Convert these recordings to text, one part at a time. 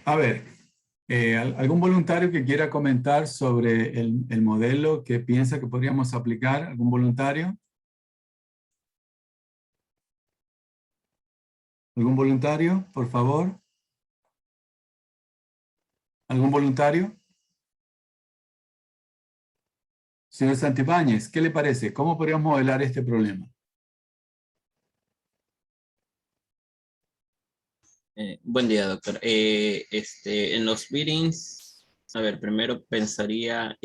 A ver, ¿algún voluntario que quiera comentar sobre el modelo que piensa que podríamos aplicar? ¿Algún voluntario? ¿Algún voluntario, por favor? ¿Algún voluntario? Señor Santibáñez, ¿qué le parece? ¿Cómo podríamos modelar este problema? Buen día, doctor. En los meetings, a ver, primero pensaría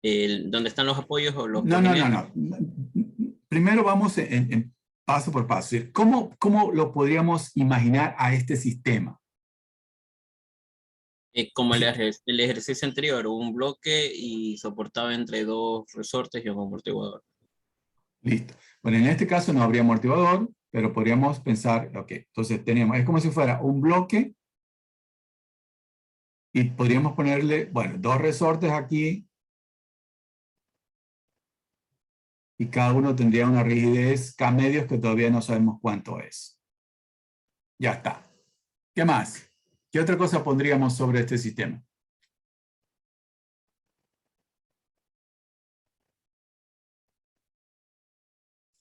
dónde están los apoyos o los No, no, no, cojines. no. Primero vamos en paso por paso. ¿Cómo lo podríamos imaginar a este sistema? Como el ejercicio anterior, un bloque y soportado entre dos resortes y un amortiguador. Listo. Bueno, en este caso no habría amortiguador, pero podríamos pensar, ok, entonces tenemos, es como si fuera un bloque y podríamos ponerle, bueno, dos resortes aquí y cada uno tendría una rigidez K medios que todavía no sabemos cuánto es. Ya está. ¿Qué más? ¿Qué otra cosa pondríamos sobre este sistema?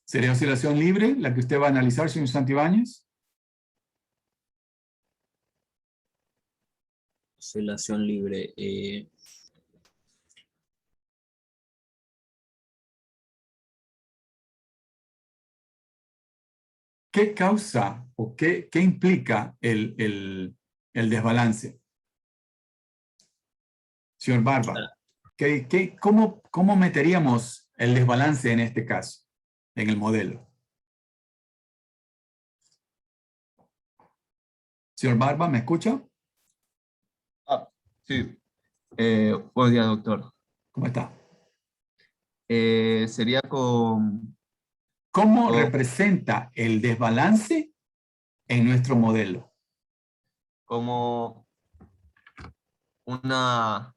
¿Sería oscilación libre la que usted va a analizar, señor Santibáñez? Oscilación libre. ¿Qué causa o qué implica el desbalance? Señor Barba, ¿cómo meteríamos el desbalance en este caso, en el modelo? Señor Barba, ¿me escucha? Ah, sí. Buenos días, doctor. ¿Cómo está? Sería ¿Cómo con- representa el desbalance en nuestro modelo? como una,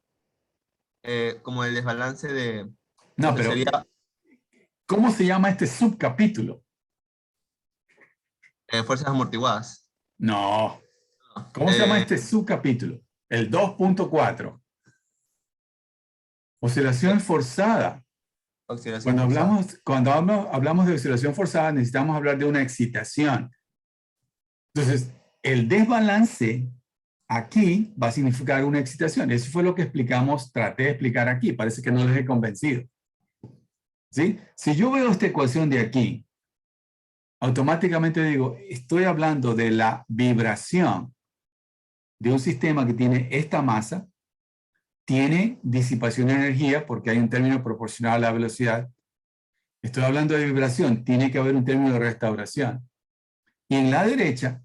como el desbalance de, o No, sea, pero sería ¿cómo se llama este subcapítulo? fuerzas amortiguadas. No. ¿Cómo se llama Eh, este subcapítulo? El 2.4. Oscilación forzada. Oxidación Cuando forzada. hablamos de oscilación forzada, necesitamos hablar de una excitación. Entonces, el desbalance aquí va a significar una excitación. Eso fue lo que explicamos, traté de explicar aquí. Parece que no les he convencido. ¿Sí? Si yo veo esta ecuación de aquí, automáticamente digo, estoy hablando de la vibración de un sistema que tiene esta masa, tiene disipación de energía porque hay un término proporcional a la velocidad. Estoy hablando de vibración, tiene que haber un término de restauración. Y en la derecha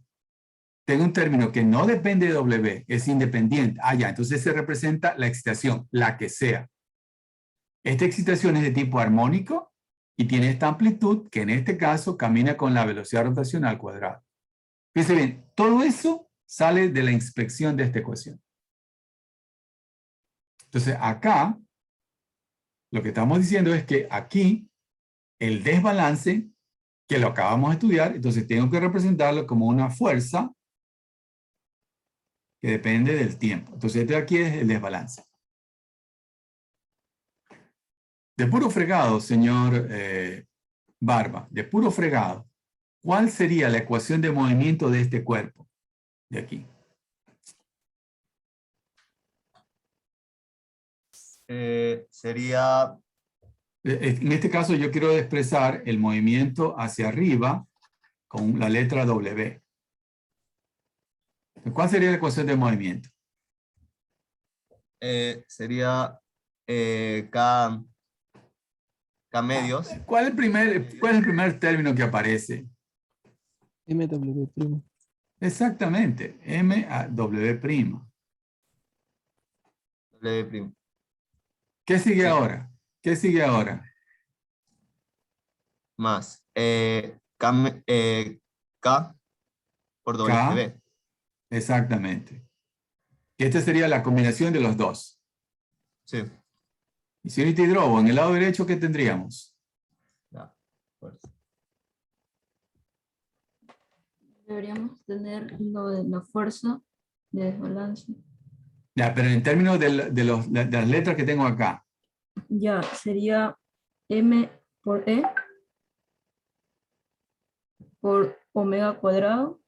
tengo un término que no depende de W, es independiente. Ah, ya, entonces se representa la excitación, la que sea. Esta excitación es de tipo armónico y tiene esta amplitud que en este caso camina con la velocidad rotacional cuadrada. Fíjense bien, todo eso sale de la inspección de esta ecuación. Entonces acá, lo que estamos diciendo es que aquí el desbalance, que lo acabamos de estudiar, entonces tengo que representarlo como una fuerza que depende del tiempo. Entonces este de aquí es el desbalance. De puro fregado, señor Barba, de puro fregado, ¿cuál sería la ecuación de movimiento de este cuerpo? De aquí. Sería En este caso yo quiero expresar el movimiento hacia arriba con la letra W. ¿Cuál sería la ecuación de movimiento? sería K medios. ¿Cuál es el primer término que aparece? MW'. Exactamente, MW'. W'. ¿Qué sigue Sí, ahora? ¿Qué sigue ahora? más K por K, W. exactamente. Esta sería la combinación de los dos. Sí. Y si unity hidrobo, en el lado derecho, ¿qué tendríamos? Ya, fuerza. Deberíamos tener lo de la fuerza de desbalance. Ya, pero en términos de las letras que tengo acá, Ya, sería M por E por omega cuadrado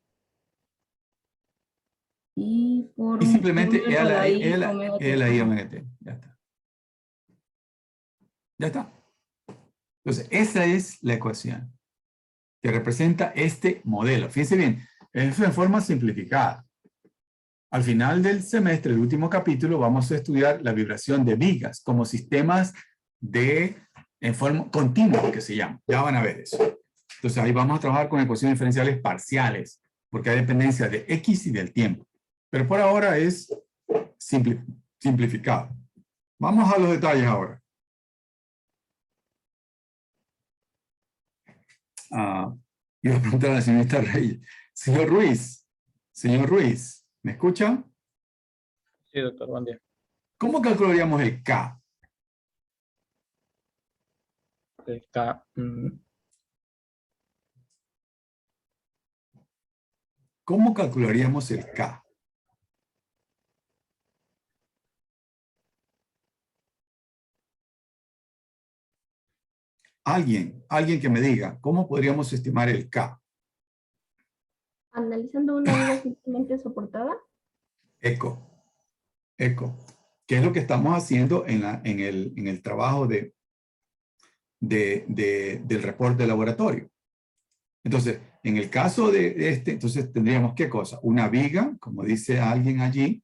y por y simplemente M a la I omega E a la T. I omega T. Ya está. Ya está. Entonces, esa es la ecuación que representa este modelo. Fíjense bien, es en forma simplificada. Al final del semestre, el último capítulo, vamos a estudiar la vibración de vigas como sistemas en forma continua, que se llama. Ya van a ver eso. Entonces, ahí vamos a trabajar con ecuaciones diferenciales parciales, porque hay dependencia de X y del tiempo. Pero por ahora es simplificado. Vamos a los detalles ahora. Iba a preguntar a la señorita Reyes. Señor Ruiz, ¿me escucha? Sí, doctor, buen día. ¿Cómo calcularíamos el K? El K, ¿Cómo calcularíamos el K? Alguien que me diga, ¿cómo podríamos estimar el K? Analizando una viga simplemente soportada. Eco. ¿Qué es lo que estamos haciendo en el trabajo del reporte de laboratorio? Entonces, en el caso de este, entonces tendríamos ¿qué cosa? Una viga, como dice alguien allí,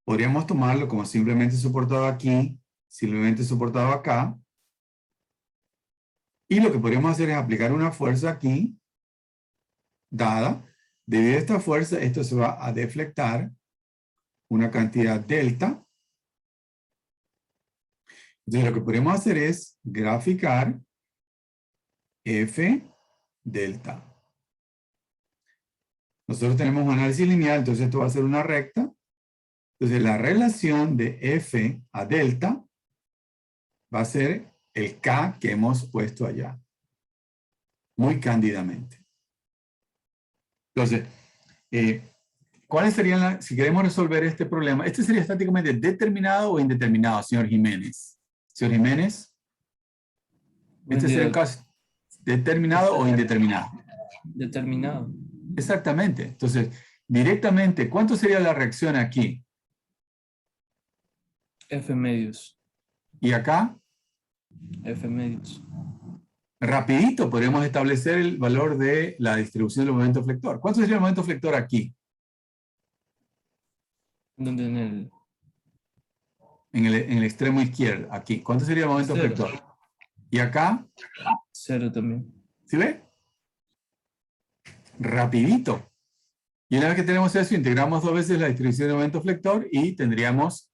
podríamos tomarlo como simplemente soportado aquí, simplemente soportado acá, y lo que podríamos hacer es aplicar una fuerza aquí, dada. Debido a esta fuerza, esto se va a deflectar una cantidad delta. Entonces, lo que podemos hacer es graficar F delta. Nosotros tenemos un análisis lineal, entonces esto va a ser una recta. Entonces, la relación de F a delta va a ser el K que hemos puesto allá. Muy cándidamente. Entonces, ¿cuáles serían si queremos resolver este problema? ¿Este sería estáticamente determinado o indeterminado, señor Jiménez? Señor Jiménez, ¿este sería el caso determinado o indeterminado? Determinado. Exactamente. Entonces, directamente, ¿cuánto sería la reacción aquí? F medios. ¿Y acá? F medios. Rapidito podríamos establecer el valor de la distribución del momento flector. ¿Cuánto sería el momento flector aquí? Donde en el En el extremo izquierdo, aquí. ¿Cuánto sería el momento Cero. flector? ¿Y acá? 0 también. ¿Sí ve? Rapidito. Y una vez que tenemos eso, integramos dos veces la distribución del momento flector y tendríamos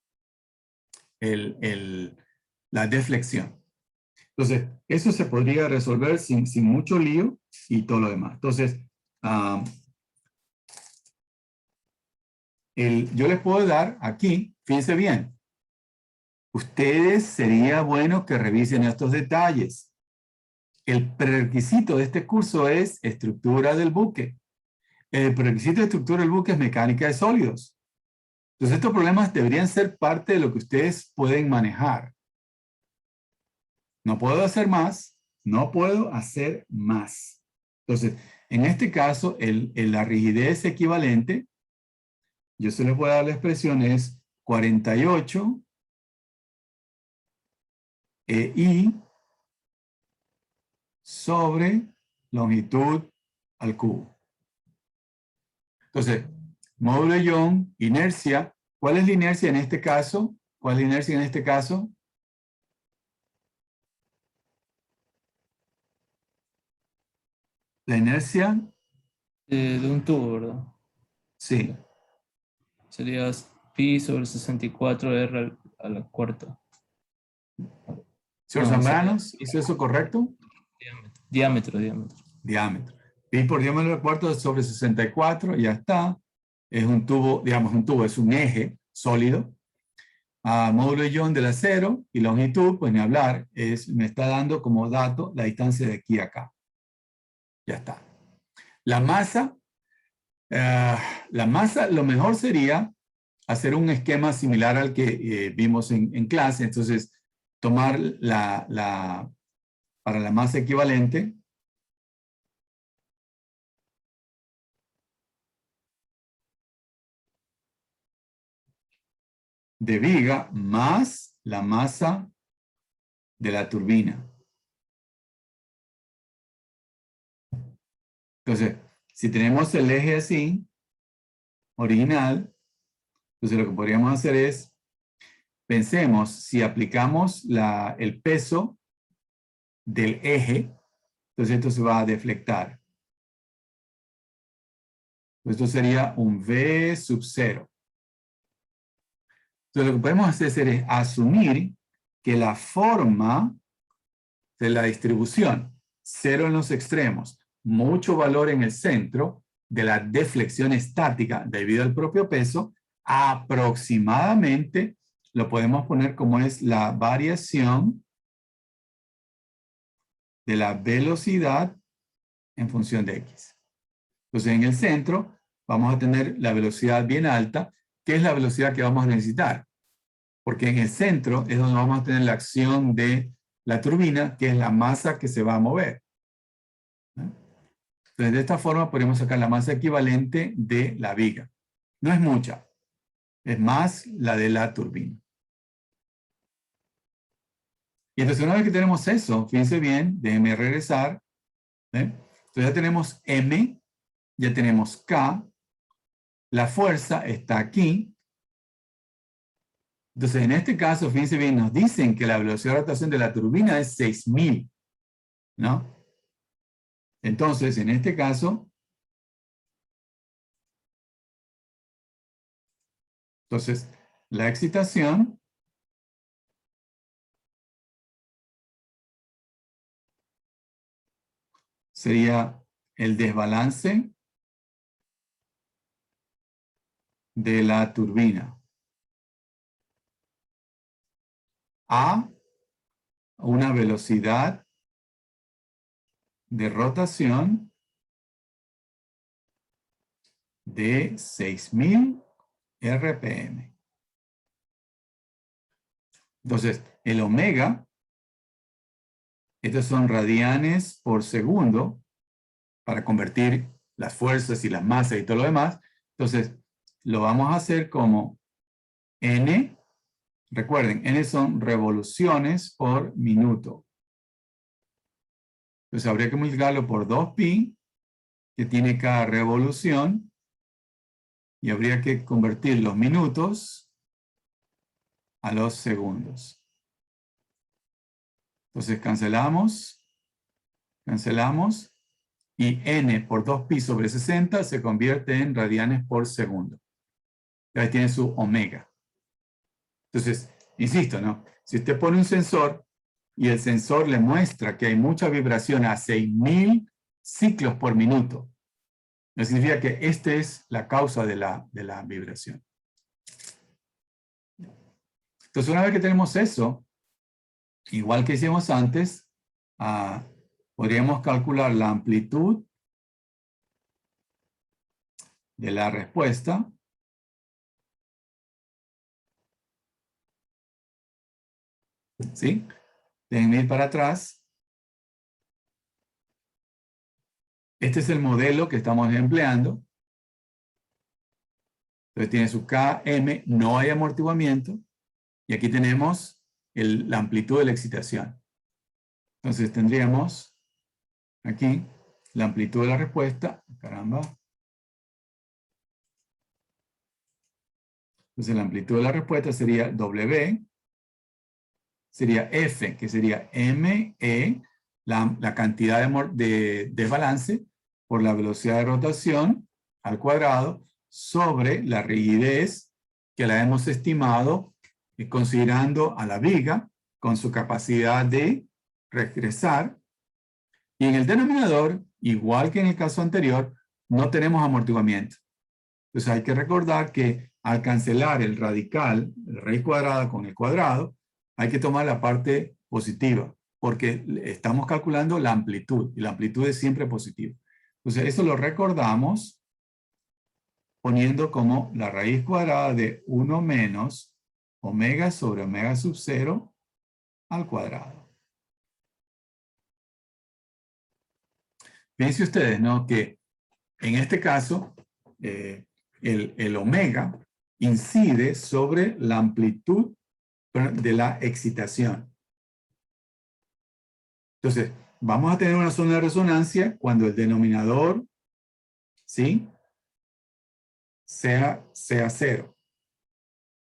la deflexión. Entonces, eso se podría resolver sin mucho lío y todo lo demás. Entonces, yo les puedo dar aquí, fíjense bien, ustedes sería bueno que revisen estos detalles. El prerequisito de este curso es estructura del buque. El prerequisito de estructura del buque es mecánica de sólidos. Entonces, estos problemas deberían ser parte de lo que ustedes pueden manejar. No puedo hacer más, no puedo hacer más. Entonces, en este caso, la rigidez equivalente, yo se les voy a dar la expresión, es 48 I sobre longitud al cubo. Entonces, módulo de Young, inercia. ¿Cuál es la inercia en este caso? ¿Cuál es la inercia en este caso? La inercia, De un tubo, ¿verdad? sí. Sería pi sobre 64 R a la cuarta. Señor No, Zambranos, ¿hizo eso correcto? Diámetro. Diámetro. Pi por diámetro al cuarto sobre 64, ya está. Es un tubo, digamos, es un eje sólido. Módulo de Young del acero y longitud, pues ni hablar, me está dando como dato la distancia de aquí a acá. Ya está. La masa, La masa, lo mejor sería hacer un esquema similar al que vimos en clase. Entonces, tomar para la masa equivalente, de viga más la masa de la turbina. Entonces, si tenemos el eje así, original, entonces lo que podríamos hacer es, pensemos, si aplicamos el peso del eje, entonces esto se va a deflectar. Esto sería un V sub 0. Entonces lo que podemos hacer es asumir que la forma de la distribución, 0 en los extremos, mucho valor en el centro de la deflexión estática debido al propio peso, aproximadamente lo podemos poner como es la variación de la velocidad en función de X. Entonces en el centro vamos a tener la velocidad bien alta, que es la velocidad que vamos a necesitar. Porque en el centro es donde vamos a tener la acción de la turbina, que es la masa que se va a mover. Entonces, de esta forma podemos sacar la masa equivalente de la viga. No es mucha, es más la de la turbina. Y entonces, una vez que tenemos eso, fíjense bien, déjenme regresar. Entonces ya tenemos M, ya tenemos K, la fuerza está aquí. Entonces, en este caso, fíjense bien, nos dicen que la velocidad de rotación de la turbina es 6000, ¿no? Entonces, en este caso, entonces, la excitación sería el desbalance de la turbina a una velocidad de rotación de 6000 RPM. Entonces, el omega, estos son radianes por segundo, para convertir las fuerzas y las masas y todo lo demás. Entonces, lo vamos a hacer como N. Recuerden, N son revoluciones por minuto. Entonces, habría que multiplicarlo por 2pi, que tiene cada revolución, y habría que convertir los minutos a los segundos. Entonces, cancelamos, y N por 2pi sobre 60 se convierte en radianes por segundo. Y ahí tiene su omega. Entonces, insisto, ¿no? Si usted pone un sensor y el sensor le muestra que hay mucha vibración a 6000 ciclos por minuto, eso significa que esta es la causa de la vibración. Entonces, una vez que tenemos eso, igual que hicimos antes, podríamos calcular la amplitud de la respuesta ¿sí? Déjenme ir para atrás. Este es el modelo que estamos empleando. Entonces tiene su Km, no hay amortiguamiento. Y aquí tenemos la amplitud de la excitación. Entonces tendríamos aquí la amplitud de la respuesta. Caramba. Entonces la amplitud de la respuesta sería W. Sería F, que sería ME, la cantidad de desbalance por la velocidad de rotación al cuadrado sobre la rigidez que la hemos estimado considerando a la viga con su capacidad de regresar. Y en el denominador, igual que en el caso anterior, no tenemos amortiguamiento. Entonces hay que recordar que al cancelar el radical, la raíz cuadrada con el cuadrado, hay que tomar la parte positiva, porque estamos calculando la amplitud, y la amplitud es siempre positiva. Entonces, eso lo recordamos, poniendo como la raíz cuadrada de 1 menos omega sobre omega sub 0 al cuadrado. Fíjense ustedes, ¿no? Que en este caso, el omega incide sobre la amplitud de la excitación. Entonces, vamos a tener una zona de resonancia cuando el denominador, ¿sí?, sea 0.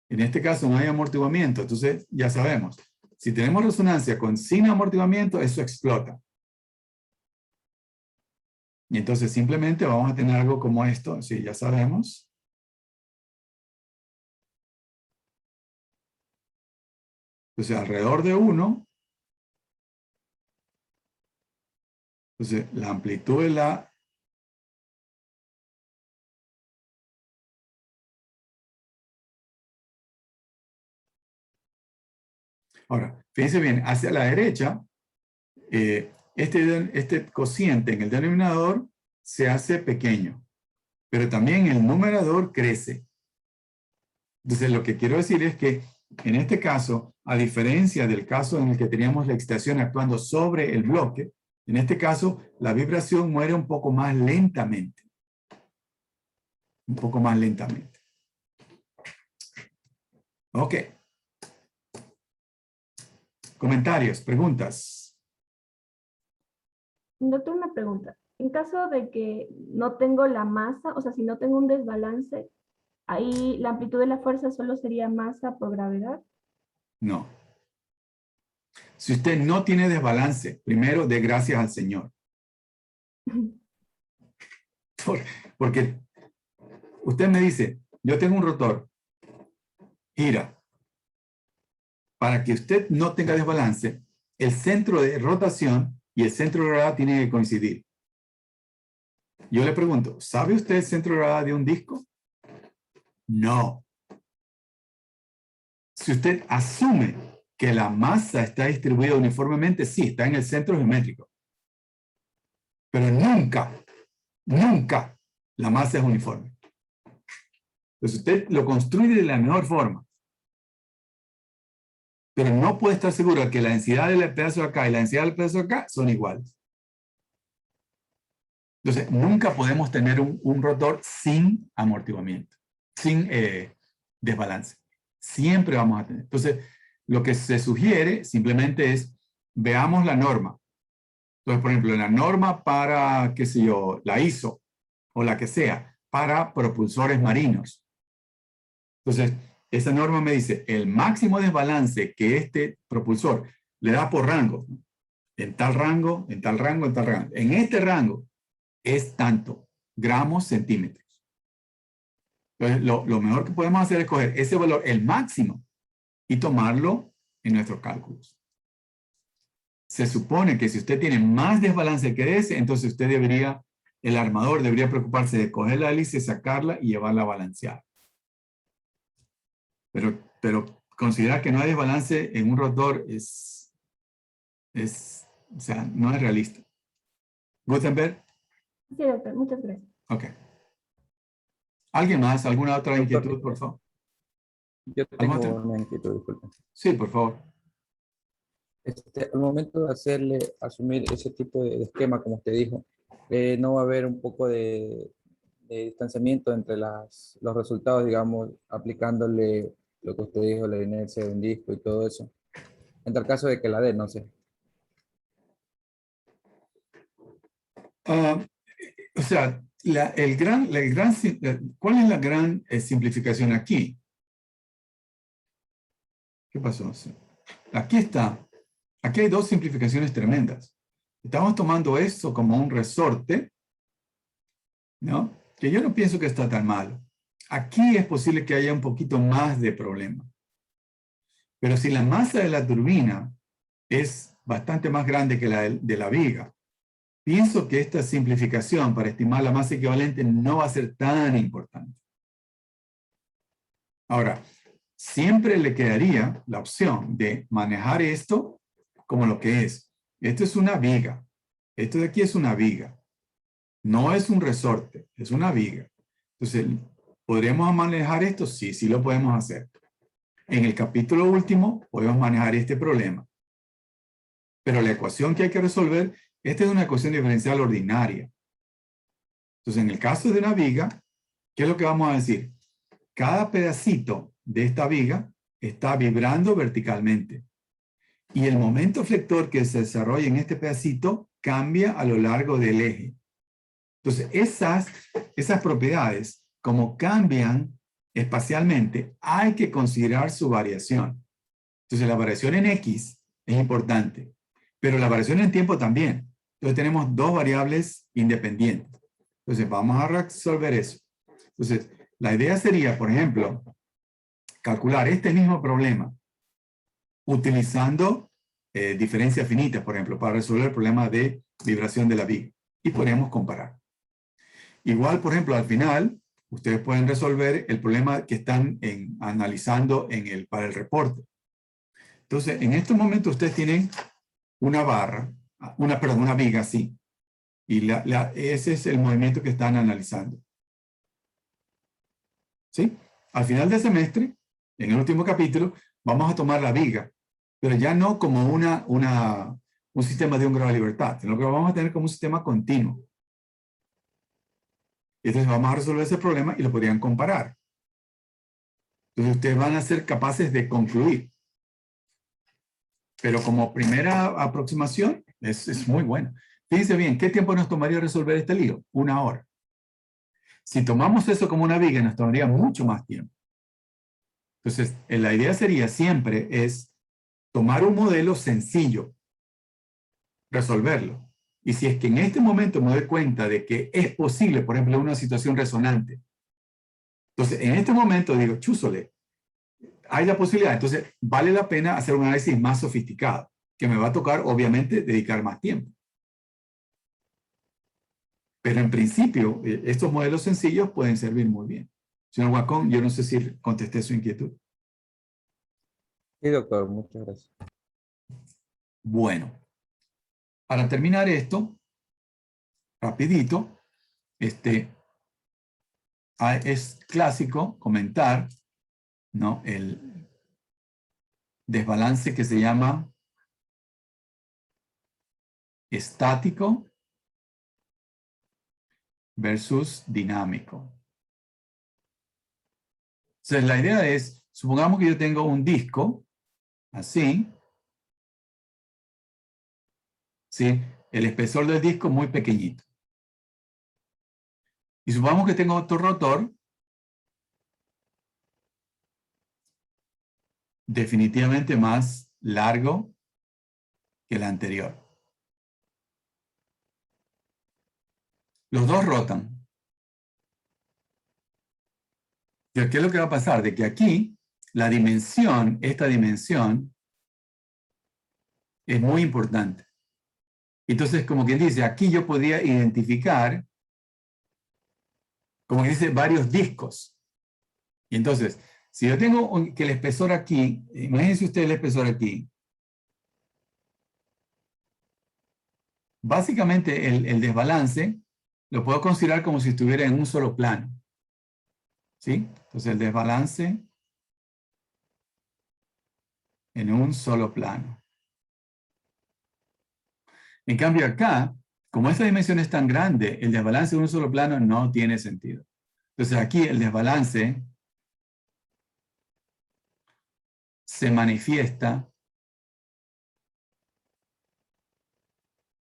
En este caso no hay amortiguamiento, entonces ya sabemos. Si tenemos resonancia sin amortiguamiento, eso explota. Y entonces simplemente vamos a tener algo como esto, sí, ya sabemos. Entonces alrededor de 1, entonces la amplitud de la... Ahora, fíjense bien, hacia la derecha, este cociente en el denominador se hace pequeño, pero también el numerador crece. Entonces, lo que quiero decir es que en este caso, a diferencia del caso en el que teníamos la excitación actuando sobre el bloque, en este caso, la vibración muere un poco más lentamente. Un poco más lentamente. Ok. Comentarios, preguntas. Doctor, una pregunta. En caso de que no tengo la masa, o sea, si no tengo un desbalance, ahí la amplitud de la fuerza solo sería masa por gravedad. No. Si usted no tiene desbalance, primero dé gracias al Señor. Porque usted me dice, yo tengo un rotor, gira. Para que usted no tenga desbalance, el centro de rotación y el centro de gravedad tienen que coincidir. Yo le pregunto, ¿sabe usted el centro de gravedad de un disco? No. Si usted asume que la masa está distribuida uniformemente, sí, está en el centro geométrico. Pero nunca, nunca la masa es uniforme. Entonces usted lo construye de la mejor forma. Pero no puede estar seguro de que la densidad del pedazo de acá y la densidad del pedazo de acá son iguales. Entonces, nunca podemos tener un rotor sin amortiguamiento, sin desbalance. Siempre vamos a tener. Entonces, lo que se sugiere simplemente es, veamos la norma. Entonces, por ejemplo, la norma para, qué sé yo, la ISO, o la que sea, para propulsores marinos. Entonces, esa norma me dice, el máximo desbalance que este propulsor le da por rango, en tal rango, en tal rango, en tal rango. En este rango es tanto, gramos, centímetros. Entonces, lo mejor que podemos hacer es coger ese valor, el máximo, y tomarlo en nuestros cálculos. Se supone que si usted tiene más desbalance que ese, entonces usted debería, el armador debería preocuparse de coger la hélice, sacarla y llevarla a balancear. Pero considerar que no hay desbalance en un rotor o sea, no es realista. ¿Gutenberg? Sí, doctor, muchas gracias. Ok. ¿Alguien más? ¿Alguna otra Doctor, inquietud, por favor? Yo ¿Alguna tengo otra? una inquietud, disculpe. Sí, por favor. Al momento de asumir ese tipo de esquema, como usted dijo, no va a haber un poco de distanciamiento entre los resultados, digamos, aplicándole lo que usted dijo, la inercia de un disco y todo eso. En tal caso de que la dé, no sé. O sea, ¿cuál es la gran simplificación aquí? ¿Qué pasó? Aquí está. Aquí hay dos simplificaciones tremendas. Estamos tomando esto como un resorte, ¿no? Que yo no pienso que está tan mal. Aquí es posible que haya un poquito más de problema. Pero si la masa de la turbina es bastante más grande que la de la viga, pienso que esta simplificación para estimar la masa equivalente no va a ser tan importante. Ahora, siempre le quedaría la opción de manejar esto como lo que es. Esto es una viga. Esto de aquí es una viga. No es un resorte, es una viga. Entonces, ¿Podremos manejar esto? Sí, sí lo podemos hacer. En el capítulo último podemos manejar este problema. Pero la ecuación que hay que resolver, esta es una ecuación diferencial ordinaria. Entonces, en el caso de una viga, ¿qué es lo que vamos a decir? Cada pedacito de esta viga está vibrando verticalmente. Y el momento flector que se desarrolla en este pedacito cambia a lo largo del eje. Entonces, esas propiedades, como cambian espacialmente, hay que considerar su variación. Entonces, la variación en X es importante, pero la variación en tiempo también. Entonces, tenemos dos variables independientes. Entonces, vamos a resolver eso. Entonces, la idea sería, por ejemplo, calcular este mismo problema utilizando diferencias finitas, por ejemplo, para resolver el problema de vibración de la viga. Y podemos comparar. Igual, por ejemplo, al final, ustedes pueden resolver el problema que están analizando para el reporte. Entonces, en estos momentos ustedes tienen una barra, una viga, sí. Y ese es el movimiento que están analizando. ¿Sí? Al final del semestre, en el último capítulo, vamos a tomar la viga, pero ya no como un sistema de un grado de libertad, sino que lo vamos a tener como un sistema continuo. Y entonces vamos a resolver ese problema y lo podrían comparar. Entonces ustedes van a ser capaces de concluir. Pero como primera aproximación, es muy bueno. Fíjense bien, ¿qué tiempo nos tomaría resolver este lío? 1 hora. Si tomamos eso como una viga, nos tomaría mucho más tiempo. Entonces, la idea sería siempre es tomar un modelo sencillo, resolverlo. Y si es que en este momento me doy cuenta de que es posible, por ejemplo, una situación resonante, entonces en este momento digo, chúzole, hay la posibilidad, entonces vale la pena hacer un análisis más sofisticado, que me va a tocar, obviamente, dedicar más tiempo. Pero en principio, estos modelos sencillos pueden servir muy bien. Señor Wacom, yo no sé si contesté su inquietud. Sí, doctor, muchas gracias. Bueno, para terminar esto, rapidito, es clásico comentar, ¿no?, el desbalance que se llama estático versus dinámico. Entonces, la idea es, supongamos que yo tengo un disco, así, ¿sí? El espesor del disco muy pequeñito. Y supongamos que tengo otro rotor, definitivamente más largo que el anterior. Los dos rotan. ¿Qué es lo que va a pasar? De que aquí, la dimensión, esta dimensión, es muy importante. Entonces, como quien dice, aquí yo podría identificar, como que dice, varios discos. Y entonces, si yo tengo que el espesor aquí, imagínense usted el espesor aquí. Básicamente, el desbalance lo puedo considerar como si estuviera en un solo plano. ¿Sí? Entonces, el desbalance en un solo plano. En cambio acá, como esta dimensión es tan grande, el desbalance en un solo plano no tiene sentido. Entonces aquí el desbalance se manifiesta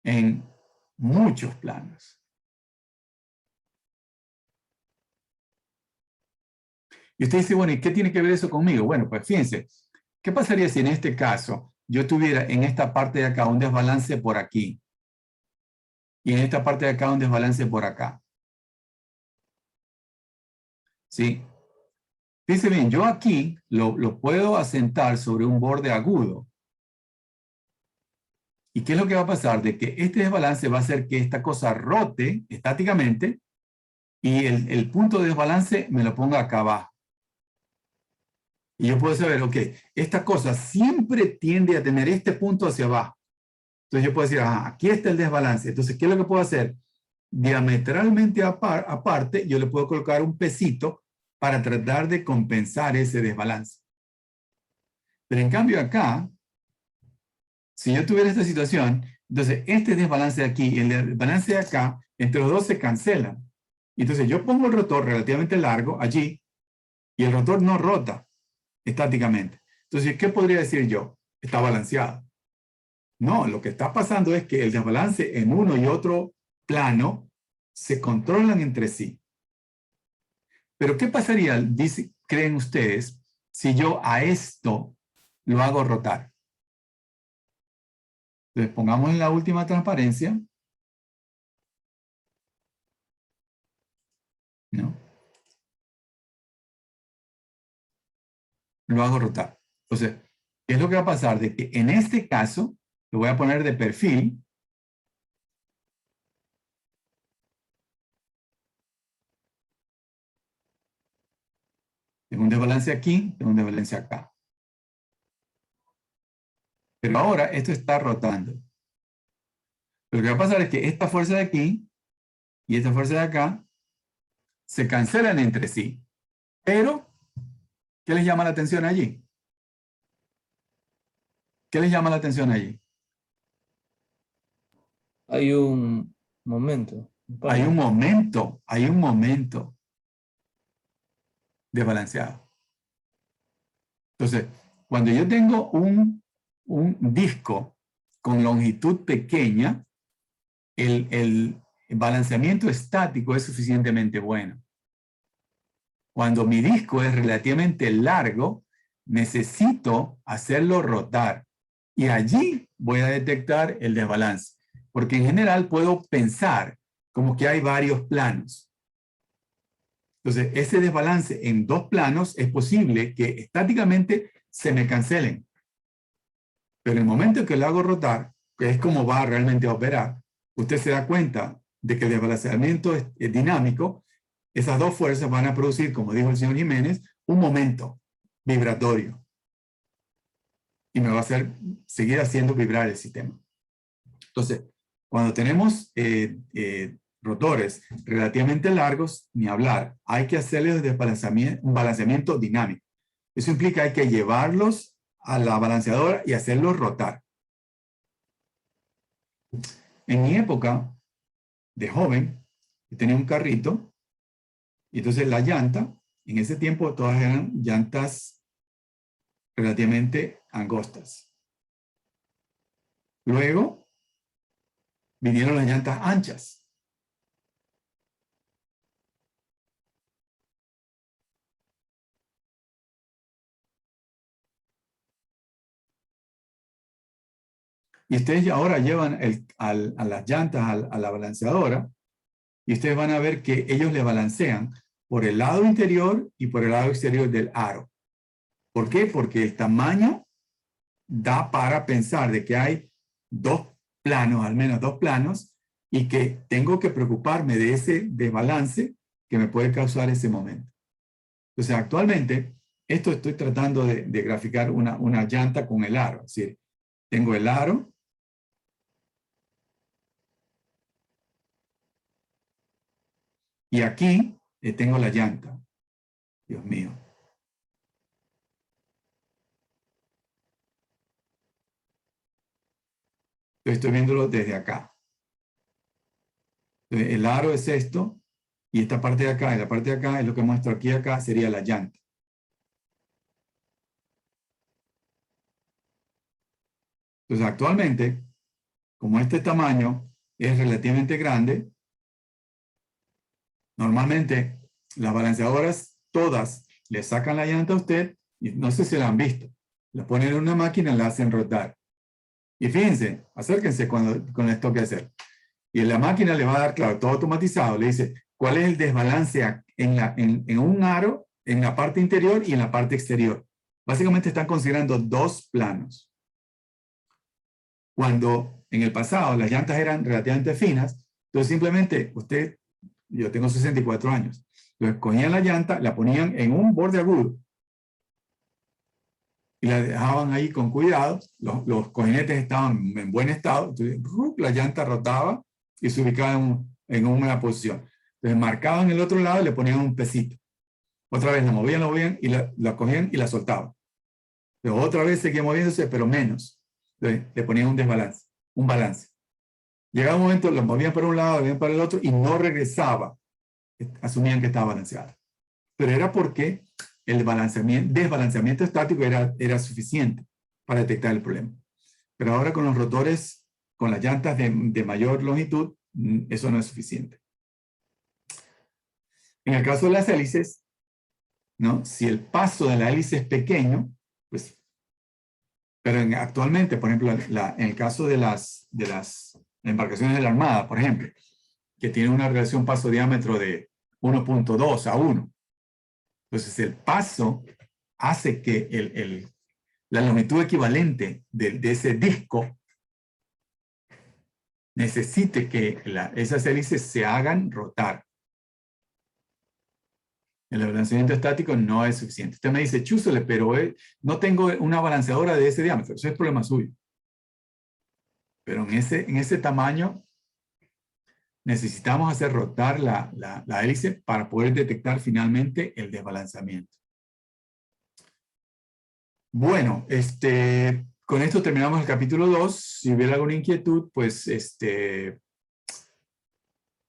en muchos planos. Y usted dice, bueno, ¿y qué tiene que ver eso conmigo? Bueno, pues fíjense, ¿qué pasaría si en este caso yo tuviera en esta parte de acá un desbalance por aquí y en esta parte de acá un desbalance por acá? ¿Sí? Fíjense bien, yo aquí lo puedo asentar sobre un borde agudo. ¿Y qué es lo que va a pasar? De que este desbalance va a hacer que esta cosa rote estáticamente y el punto de desbalance me lo ponga acá abajo. Y yo puedo saber, ok, esta cosa siempre tiende a tener este punto hacia abajo. Entonces yo puedo decir, ajá, aquí está el desbalance. Entonces, ¿qué es lo que puedo hacer? Diametralmente aparte, yo le puedo colocar un pesito para tratar de compensar ese desbalance. Pero en cambio acá, si yo tuviera esta situación, entonces este desbalance de aquí y el desbalance de acá, entre los dos se cancelan. Entonces yo pongo el rotor relativamente largo allí y el rotor no rota estáticamente. Entonces, ¿qué podría decir yo? Está balanceado. No, lo que está pasando es que el desbalance en uno y otro plano se controlan entre sí. Pero ¿qué pasaría, creen ustedes, si yo a esto lo hago rotar? Entonces, pongamos en la última transparencia. ¿No? Lo hago rotar. Entonces, ¿qué es lo que va a pasar? De que en este caso, lo voy a poner de perfil. Tengo un desbalance aquí, tengo un desbalance acá. Pero ahora esto está rotando. Lo que va a pasar es que esta fuerza de aquí y esta fuerza de acá se cancelan entre sí. Pero, ¿qué les llama la atención allí? ¿Qué les llama la atención allí? Hay un momento. Hay un momento desbalanceado. Entonces, cuando yo tengo un disco con longitud pequeña, el balanceamiento estático es suficientemente bueno. Cuando mi disco es relativamente largo, necesito hacerlo rotar. Y allí voy a detectar el desbalance. Porque en general puedo pensar como que hay varios planos. Entonces, ese desbalance en dos planos es posible que estáticamente se me cancelen. Pero en el momento en que lo hago rotar, que es como va realmente a operar, usted se da cuenta de que el desbalanceamiento es dinámico. Esas dos fuerzas van a producir, como dijo el señor Jiménez, un momento vibratorio. Y me va a hacer seguir haciendo vibrar el sistema. Entonces, cuando tenemos rotores relativamente largos, ni hablar, hay que hacerles un balanceamiento dinámico. Eso implica que hay que llevarlos a la balanceadora y hacerlos rotar. En mi época de joven, yo tenía un carrito, y entonces la llanta, en ese tiempo todas eran llantas relativamente angostas. Luego vinieron las llantas anchas. Y ustedes ahora llevan a las llantas a la balanceadora y ustedes van a ver que ellos le balancean por el lado interior y por el lado exterior del aro. ¿Por qué? Porque el tamaño da para pensar de que hay dos planos, al menos dos planos, y que tengo que preocuparme de ese desbalance que me puede causar ese momento. Entonces, actualmente, esto estoy tratando de graficar una llanta con el aro. Es decir, tengo el aro, y aquí tengo la llanta. Dios mío. Estoy viéndolo desde acá. Entonces, el aro es esto, y esta parte de acá, y la parte de acá es lo que muestro aquí acá, sería la llanta. Entonces, actualmente, como este tamaño es relativamente grande, normalmente las balanceadoras todas le sacan la llanta a usted, y no sé si la han visto, la ponen en una máquina y la hacen rotar. Y fíjense, acérquense con esto que hacer. Y la máquina le va a dar, claro, todo automatizado, le dice cuál es el desbalance en un aro, en la parte interior y en la parte exterior. Básicamente están considerando dos planos. Cuando en el pasado las llantas eran relativamente finas, entonces simplemente yo tengo 64 años, entonces cogían la llanta, la ponían en un borde agudo y la dejaban ahí con cuidado, los cojinetes estaban en buen estado, entonces la llanta rotaba y se ubicaba en una posición. Entonces marcaban el otro lado y le ponían un pesito. Otra vez la movían y la cogían y la soltaban. Pero otra vez seguía moviéndose, pero menos. Entonces, le ponían un desbalance, un balance. Llegaba un momento, lo movían para un lado, lo movían para el otro y no regresaba. Asumían que estaba balanceada. Pero era porque el desbalanceamiento estático era suficiente para detectar el problema. Pero ahora con los rotores, con las llantas de mayor longitud, eso no es suficiente. En el caso de las hélices, ¿no? Si el paso de la hélice es pequeño, pues, pero actualmente, por ejemplo, en el caso de las embarcaciones de la Armada, por ejemplo, que tienen una relación paso-diámetro de 1.2 a 1. Entonces, el paso hace que la longitud equivalente de ese disco necesite que esas hélices se hagan rotar. El balanceamiento estático no es suficiente. Usted me dice, chúzole, pero no tengo una balanceadora de ese diámetro. Eso es problema suyo. Pero en ese tamaño necesitamos hacer rotar la hélice para poder detectar finalmente el desbalanceamiento. Bueno, con esto terminamos el capítulo 2. Si hubiera alguna inquietud, pues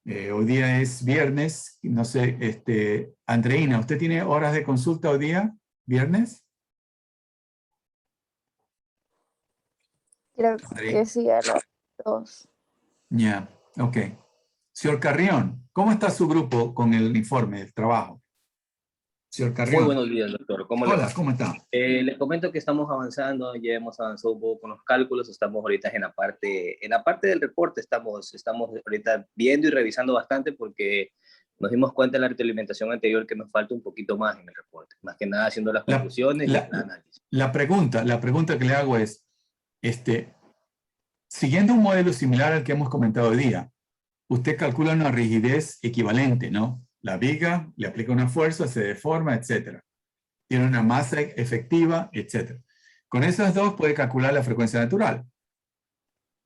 hoy día es viernes. No sé, Andreina, ¿usted tiene horas de consulta hoy día? ¿Viernes? Creo que sí, a las 2. Ya, ok. Señor Carrión, ¿cómo está su grupo con el informe del trabajo? Señor Carrión. Muy buenos días, doctor. ¿Cómo le Hola, va? ¿cómo está? Les comento que estamos avanzando, ya hemos avanzado un poco con los cálculos, estamos ahorita en la parte del reporte, estamos ahorita viendo y revisando bastante porque nos dimos cuenta en la retroalimentación anterior que nos falta un poquito más en el reporte, más que nada haciendo las conclusiones y el análisis. La pregunta que le hago es, siguiendo un modelo similar al que hemos comentado hoy día, usted calcula una rigidez equivalente, ¿no? La viga le aplica una fuerza, se deforma, etc. Tiene una masa efectiva, etc. Con esas dos puede calcular la frecuencia natural.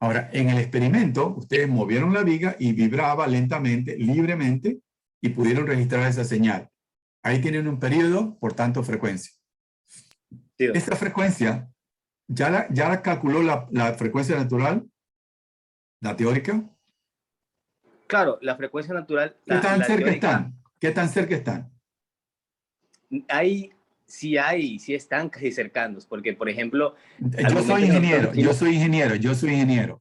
Ahora, en el experimento, ustedes movieron la viga y vibraba lentamente, libremente, y pudieron registrar esa señal. Ahí tienen un periodo, por tanto, frecuencia. Sí, esta frecuencia, ¿ya la calculó la frecuencia natural? ¿La teórica? Claro, la frecuencia natural... ¿Qué tan cerca teórica, están? ¿Qué tan cerca están? Sí están casi cercanos, porque, por ejemplo... Yo soy ingeniero.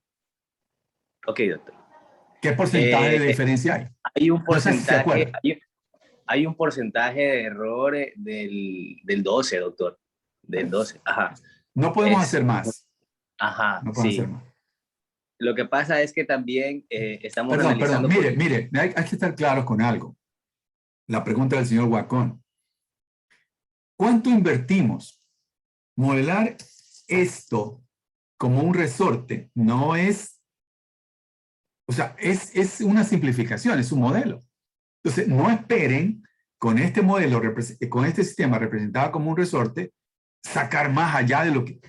Ok, doctor. ¿Qué porcentaje de diferencia hay? Hay un No sé si se porcentaje, acuerda. hay un porcentaje de error del 12, doctor. Del 12, ajá. No podemos hacer más. Ajá, No podemos sí. hacer más. Lo que pasa es que también estamos Perdón, analizando... mire, hay que estar claros con algo. La pregunta del señor Huacón. ¿Cuánto invertimos? Modelar esto como un resorte no es, o sea, es una simplificación, es un modelo. Entonces, no esperen con este modelo, con este sistema representado como un resorte, sacar más allá de lo que...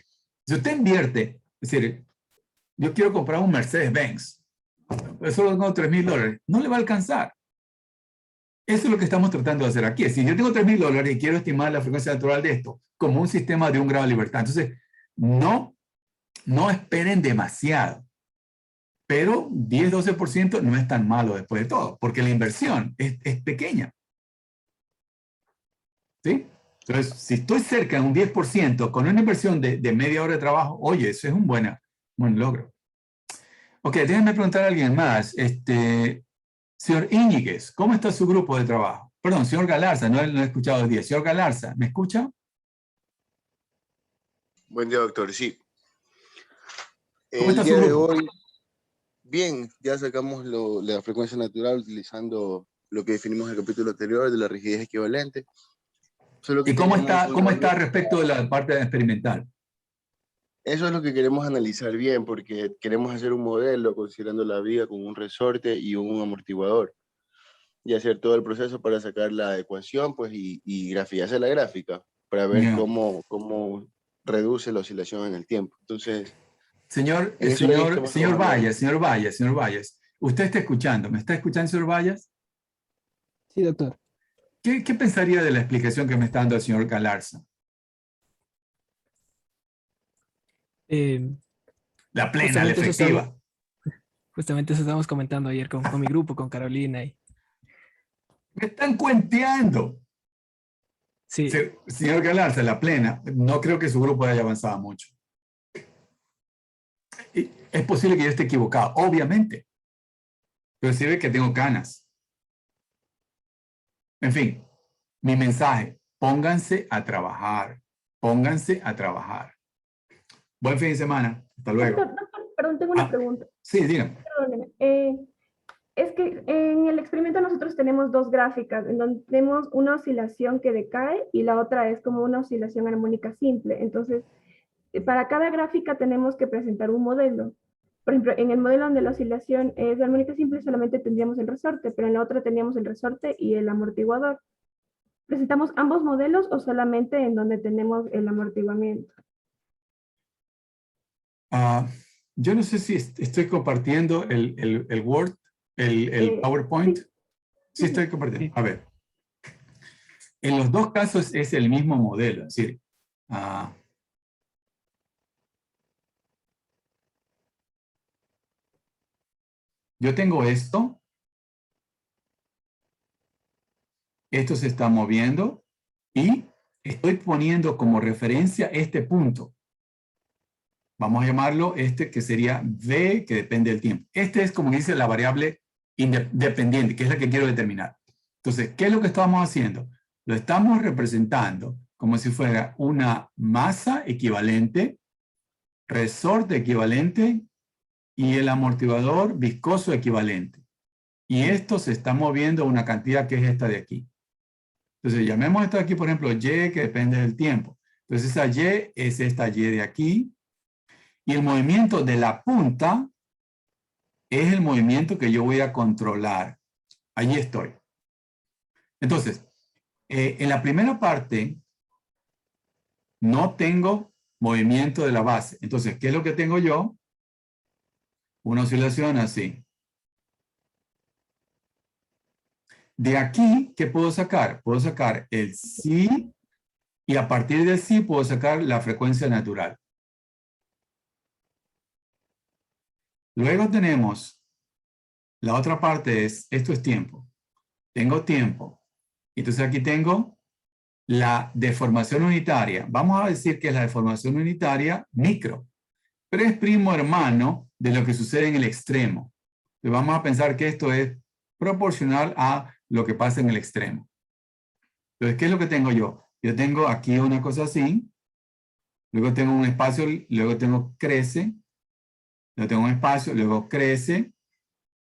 Si usted invierte, es decir, yo quiero comprar un Mercedes-Benz, pero solo tengo $3,000, no le va a alcanzar. Eso es lo que estamos tratando de hacer aquí. Si yo tengo $3,000 y quiero estimar la frecuencia natural de esto como un sistema de un grado de libertad, entonces no esperen demasiado. Pero 10-12% no es tan malo después de todo, porque la inversión es pequeña. ¿Sí? Entonces, si estoy cerca de un 10% con una inversión de media hora de trabajo, oye, eso es un buen logro. Ok, déjenme preguntar a alguien más. Señor Íñiguez, ¿cómo está su grupo de trabajo? Perdón, señor Galarza, no he escuchado el día. Señor Galarza, ¿me escucha? Buen día, doctor. Sí. ¿Cómo está El su día de grupo? hoy, bien, ya sacamos la frecuencia natural utilizando lo que definimos en el capítulo anterior de la rigidez equivalente. Solo que ¿Y cómo tenemos una está respecto de la parte experimental? Eso es lo que queremos analizar bien, porque queremos hacer un modelo considerando la viga con un resorte y un amortiguador. Y hacer todo el proceso para sacar la ecuación, pues, y hacer la gráfica, para ver Yeah. cómo reduce la oscilación en el tiempo. Entonces, Señor Valles, ¿usted está escuchando? ¿Me está escuchando, señor Valles? Sí, doctor. ¿Qué pensaría de la explicación que me está dando el señor Galarza? La plena, la Justamente eso efectiva. justamente eso estábamos comentando ayer con mi grupo, con Carolina. Y Me están cuenteando. sí, Señor Galarza, la plena, no creo que su grupo haya avanzado mucho. Y es posible que yo esté equivocado, obviamente. Pero sí ve que tengo canas. En fin, mi mensaje, pónganse a trabajar. Pónganse a trabajar. Buen fin de semana. Hasta luego. Doctor, perdón, tengo una Ah, pregunta. Sí, dígame. Perdóneme. Es que en el experimento nosotros tenemos dos gráficas, en donde tenemos una oscilación que decae y la otra es como una oscilación armónica simple. Entonces, para cada gráfica tenemos que presentar un modelo. Por ejemplo, en el modelo donde la oscilación es de armónica simple solamente tendríamos el resorte, pero en la otra teníamos el resorte y el amortiguador. ¿Presentamos ambos modelos o solamente en donde tenemos el amortiguamiento? Yo no sé si estoy compartiendo el Word, el PowerPoint. Sí. Sí, estoy compartiendo. Sí. A ver. En los dos casos es el mismo modelo. Es decir, yo tengo esto. Esto se está moviendo y estoy poniendo como referencia este punto. Vamos a llamarlo este que sería V, que depende del tiempo. Este es, como dice, la variable dependiente, que es la que quiero determinar. Entonces, ¿qué es lo que estamos haciendo? Lo estamos representando como si fuera una masa equivalente, resorte equivalente y el amortiguador viscoso equivalente. Y esto se está moviendo a una cantidad que es esta de aquí. Entonces, llamemos esto aquí, por ejemplo, Y, que depende del tiempo. Entonces, esa Y es esta Y de aquí. Y el movimiento de la punta es el movimiento que yo voy a controlar. Allí estoy. Entonces, en la primera parte, no tengo movimiento de la base. Entonces, ¿qué es lo que tengo yo? Una oscilación así. De aquí, ¿qué puedo sacar? Puedo sacar el Si y a partir del Si puedo sacar la frecuencia natural. Luego tenemos, la otra parte es, esto es tiempo. Tengo tiempo. Entonces aquí tengo la deformación unitaria. Vamos a decir que es la deformación unitaria micro, pero es primo hermano de lo que sucede en el extremo. Entonces vamos a pensar que esto es proporcional a lo que pasa en el extremo. Entonces, ¿qué es lo que tengo yo? Yo tengo aquí una cosa así, luego tengo un espacio, luego tengo crece, luego tengo un espacio, luego crece,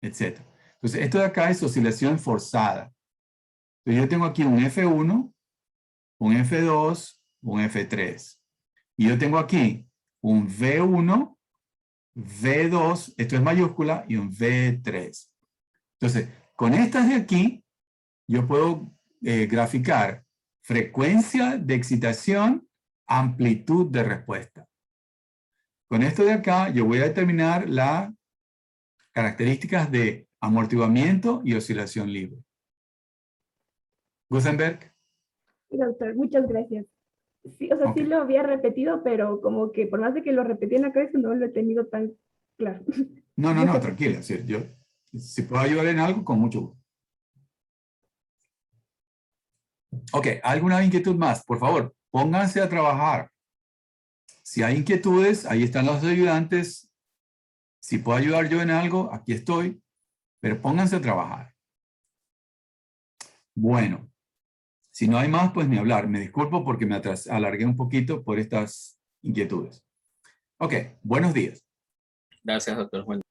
etc. Entonces, esto de acá es oscilación forzada. Entonces, yo tengo aquí un F1, un F2, un F3. Y yo tengo aquí un V1, V2, esto es mayúscula, y un V3. Entonces, con estas de aquí, yo puedo graficar frecuencia de excitación, amplitud de respuesta. Con esto de acá, yo voy a determinar las características de amortiguamiento y oscilación libre. Gusenberg. Sí, doctor, muchas gracias. Sí, o sea, sí Ok. lo había repetido, pero como que por más de que lo repetí en la cabeza, no lo he tenido tan claro. No, tranquila. Sí, yo, si puedo ayudar en algo, con mucho gusto. Ok, ¿alguna inquietud más? Por favor, pónganse a trabajar. Si hay inquietudes, ahí están los ayudantes. Si puedo ayudar yo en algo, aquí estoy. Pero pónganse a trabajar. Bueno, si no hay más, pues ni hablar. Me disculpo porque me alargué un poquito por estas inquietudes. Ok, buenos días. Gracias, doctor Juan.